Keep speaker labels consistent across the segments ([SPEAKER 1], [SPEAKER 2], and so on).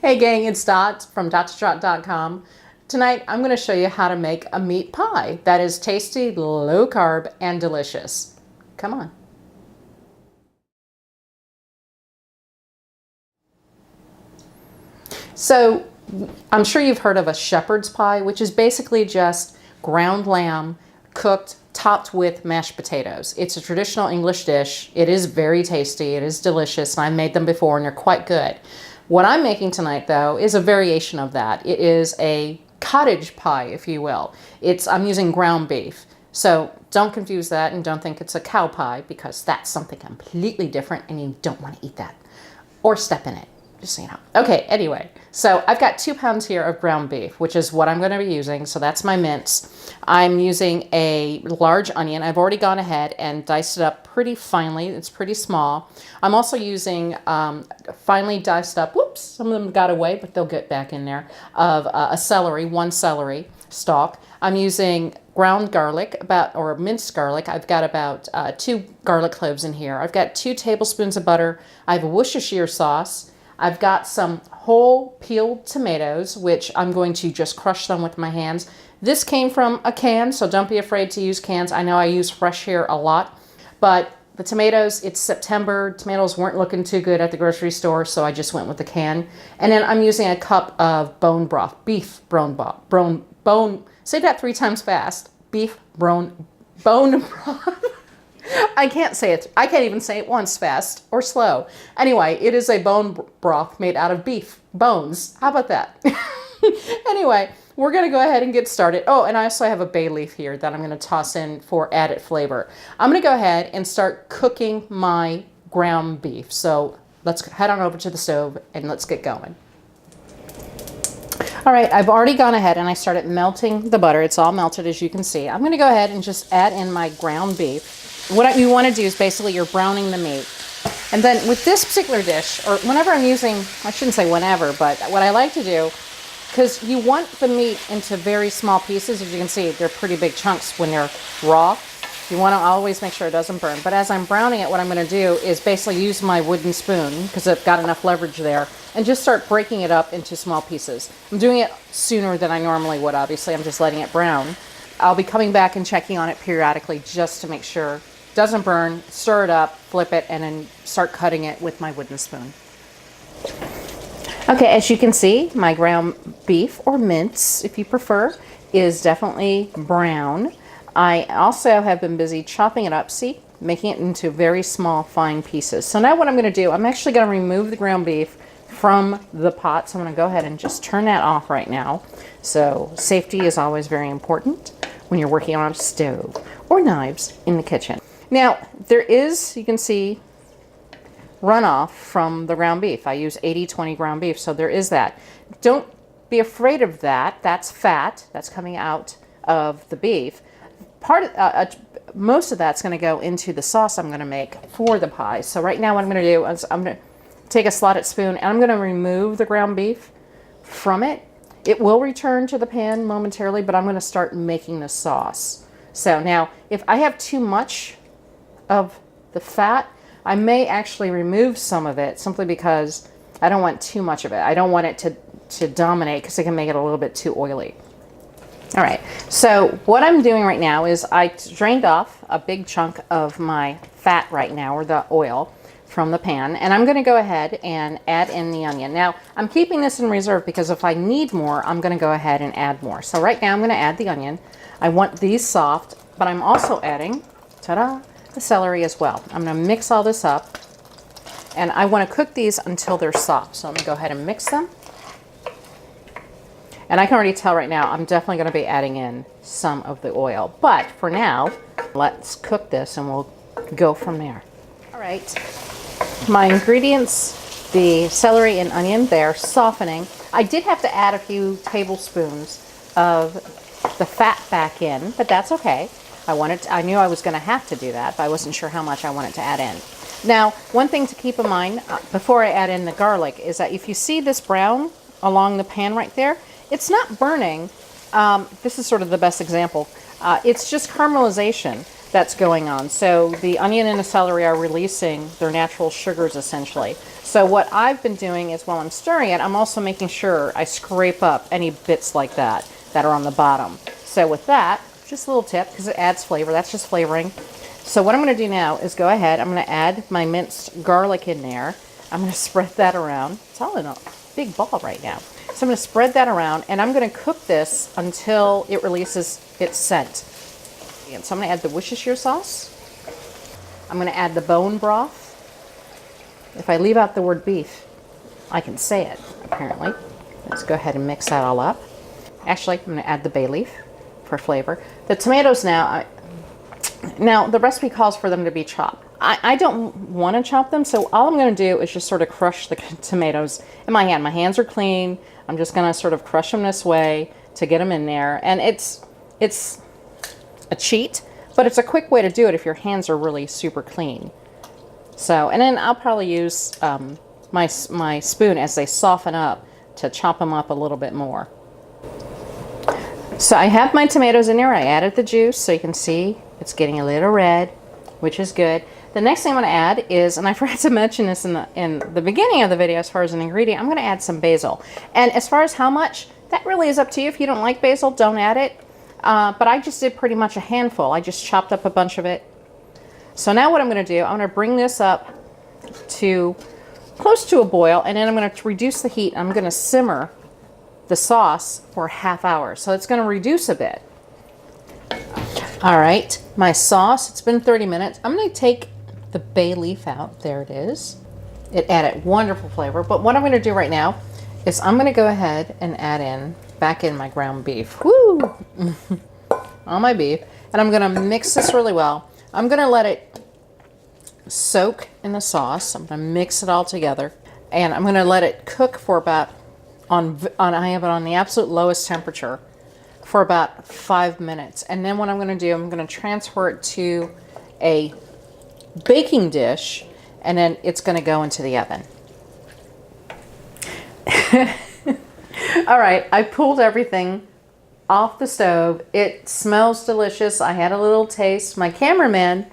[SPEAKER 1] Hey gang, it's Dot from dottotrot.com. Tonight I'm going to show you how to make a meat pie that is tasty, low carb, and delicious. Come on. So I'm sure you've heard of a shepherd's pie, which is basically just ground lamb cooked, topped with mashed potatoes. It's a traditional English dish. It is very tasty. It is delicious, and I've made them before and they're quite good. What I'm making tonight, though, is a variation of that. It is a cottage pie, if you will. I'm using ground beef. So don't confuse that and don't think it's a cow pie, because that's something completely different and you don't want to eat that or step in it, just so you know. Okay, anyway, so I've got 2 pounds here of ground beef, which is what I'm going to be using. So that's my mince. I'm using a large onion. I've already gone ahead and diced it up pretty finely. It's pretty small. I'm also using finely diced up, whoops, some of them got away, but they'll get back in there, of a celery, 1 celery stalk. I'm using ground garlic, or minced garlic. I've got about 2 garlic cloves in here. I've got 2 tablespoons of butter. I have a Worcestershire sauce. I've got some whole peeled tomatoes, which I'm going to just crush them with my hands. This came from a can, so don't be afraid to use cans. I know I use fresh here a lot, but the tomatoes, it's September. Tomatoes weren't looking too good at the grocery store, so I just went with the can. And then I'm using a cup of bone broth, beef bone broth. Say that 3 times fast. Beef bone broth. I can't say it. I can't even say it once fast or slow. Anyway, it is a bone broth made out of beef bones. How about that? Anyway, we're going to go ahead and get started. Oh, and I also have a bay leaf here that I'm going to toss in for added flavor. I'm going to go ahead and start cooking my ground beef. So let's head on over to the stove and let's get going. All right, I've already gone ahead and I started melting the butter. It's all melted, as you can see. I'm going to go ahead and just add in my ground beef. What you want to do is basically you're browning the meat. And then with this particular dish, or whenever I'm using, I shouldn't say whenever, but what I like to do, because you want the meat into very small pieces. As you can see, they're pretty big chunks when they're raw. You want to always make sure it doesn't burn. But as I'm browning it, what I'm going to do is basically use my wooden spoon, because I've got enough leverage there, and just start breaking it up into small pieces. I'm doing it sooner than I normally would, obviously. I'm just letting it brown. I'll be coming back and checking on it periodically just to make sure it doesn't burn. Stir it up, flip it, and then start cutting it with my wooden spoon. Okay, as you can see, my ground beef, or mince if you prefer, is definitely brown. I also have been busy chopping it up, see, making it into very small, fine pieces. So now what I'm going to do, I'm actually going to remove the ground beef from the pot. So I'm going to go ahead and just turn that off right now. So safety is always very important when you're working on a stove or knives in the kitchen. Now, there is, you can see, runoff from the ground beef. I use 80-20 ground beef, so there is that. Don't be afraid of that. That's fat that's coming out of the beef. Most of that's going to go into the sauce I'm going to make for the pie. So right now what I'm going to do is I'm going to take a slotted spoon and I'm going to remove the ground beef from it. It will return to the pan momentarily, but I'm going to start making the sauce. So now, if I have too much of the fat, I may actually remove some of it simply because I don't want too much of it. I don't want it to dominate, because it can make it a little bit too oily. All right, so what I'm doing right now is I drained off a big chunk of my fat right now, or the oil, from the pan, and I'm going to go ahead and add in the onion. Now, I'm keeping this in reserve because if I need more, I'm going to go ahead and add more. So right now I'm going to add the onion. I want these soft, but I'm also adding, ta-da, the celery as well. I'm going to mix all this up, and I want to cook these until they're soft. So I'm going to go ahead and mix them. And I can already tell right now I'm definitely going to be adding in some of the oil. But for now, let's cook this and we'll go from there. All right, my ingredients, the celery and onion, they're softening. I did have to add a few tablespoons of the fat back in, but that's okay. I knew I was going to have to do that, but I wasn't sure how much I wanted to add in. Now, one thing to keep in mind before I add in the garlic is that if you see this brown along the pan right there, it's not burning. This is sort of the best example. It's just caramelization that's going on. So the onion and the celery are releasing their natural sugars essentially. So what I've been doing is while I'm stirring it, I'm also making sure I scrape up any bits like that are on the bottom. So with that, just a little tip, because it adds flavor. That's just flavoring. So what I'm going to do now is go ahead. I'm going to add my minced garlic in there. I'm going to spread that around. It's all in a big ball right now. So I'm going to spread that around, and I'm going to cook this until it releases its scent. And so I'm going to add the Worcestershire sauce. I'm going to add the bone broth. If I leave out the word beef, I can say it, apparently. Let's go ahead and mix that all up. Actually, I'm going to add the bay leaf for flavor. The tomatoes now, now the recipe calls for them to be chopped. I don't want to chop them, so all I'm going to do is just sort of crush the tomatoes in my hand. My hands are clean. I'm just going to sort of crush them this way to get them in there. And it's a cheat, but it's a quick way to do it if your hands are really super clean. So, and then I'll probably use my spoon as they soften up to chop them up a little bit more. So I have my tomatoes in there. I added the juice, so you can see it's getting a little red, which is good. The next thing I'm going to add is, and I forgot to mention this in the beginning of the video as far as an ingredient, I'm going to add some basil. And as far as how much, that really is up to you. If you don't like basil, don't add it. But I just did pretty much a handful. I just chopped up a bunch of it. So now what I'm going to do, I'm going to bring this up to close to a boil, and then I'm going to reduce the heat. I'm going to simmer the sauce for a half hour. So it's going to reduce a bit. All right, my sauce, it's been 30 minutes. I'm going to take the bay leaf out. There it is. It added wonderful flavor. But what I'm going to do right now is I'm going to go ahead and add back in my ground beef. Woo! All my beef. And I'm going to mix this really well. I'm going to let it soak in the sauce. I'm going to mix it all together. And I'm going to let it cook for about, I have it on the absolute lowest temperature for about 5 minutes. And then what I'm going to do, I'm going to transfer it to a baking dish, and then it's going to go into the oven. All right, I pulled everything off the stove. It smells delicious. I had a little taste. My cameraman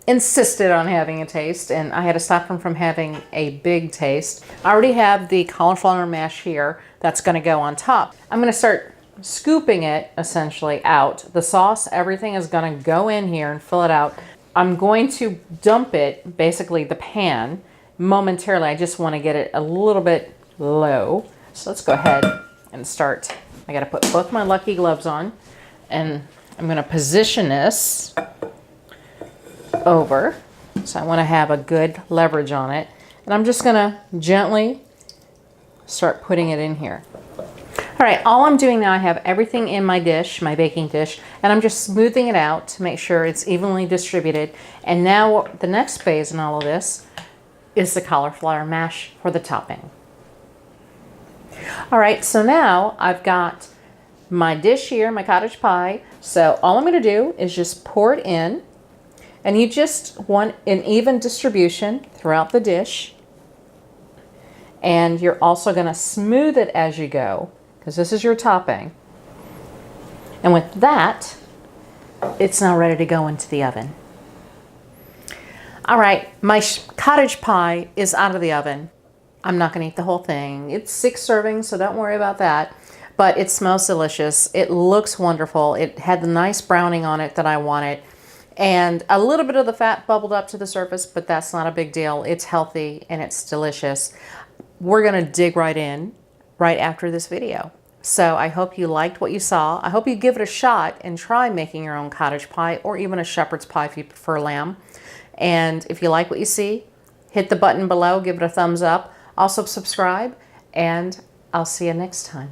[SPEAKER 1] insisted on having a taste, and I had to stop him from having a big taste. I already have the cauliflower mash here that's going to go on top. I'm going to start scooping it essentially out. The sauce, everything is going to go in here and fill it out. I'm going to dump it, basically the pan, momentarily. I just want to get it a little bit low. So let's go ahead and start. I got to put both my lucky gloves on, and I'm going to position this over. So I want to have a good leverage on it. And I'm just going to gently start putting it in here. All right, all I'm doing now, I have everything in my dish, my baking dish, and I'm just smoothing it out to make sure it's evenly distributed. And now the next phase in all of this is the cauliflower mash for the topping. All right, so now I've got my dish here, my cottage pie. So all I'm going to do is just pour it in, and you just want an even distribution throughout the dish. And you're also going to smooth it as you go, because this is your topping. And with that, it's now ready to go into the oven. All right, my cottage pie is out of the oven. I'm not going to eat the whole thing. It's 6 servings, so don't worry about that. But it smells delicious. It looks wonderful. It had the nice browning on it that I wanted. And a little bit of the fat bubbled up to the surface, but that's not a big deal. It's healthy and it's delicious. We're going to dig right in right after this video. So I hope you liked what you saw. I hope you give it a shot and try making your own cottage pie, or even a shepherd's pie if you prefer lamb. And if you like what you see, hit the button below, give it a thumbs up. Also subscribe, and I'll see you next time.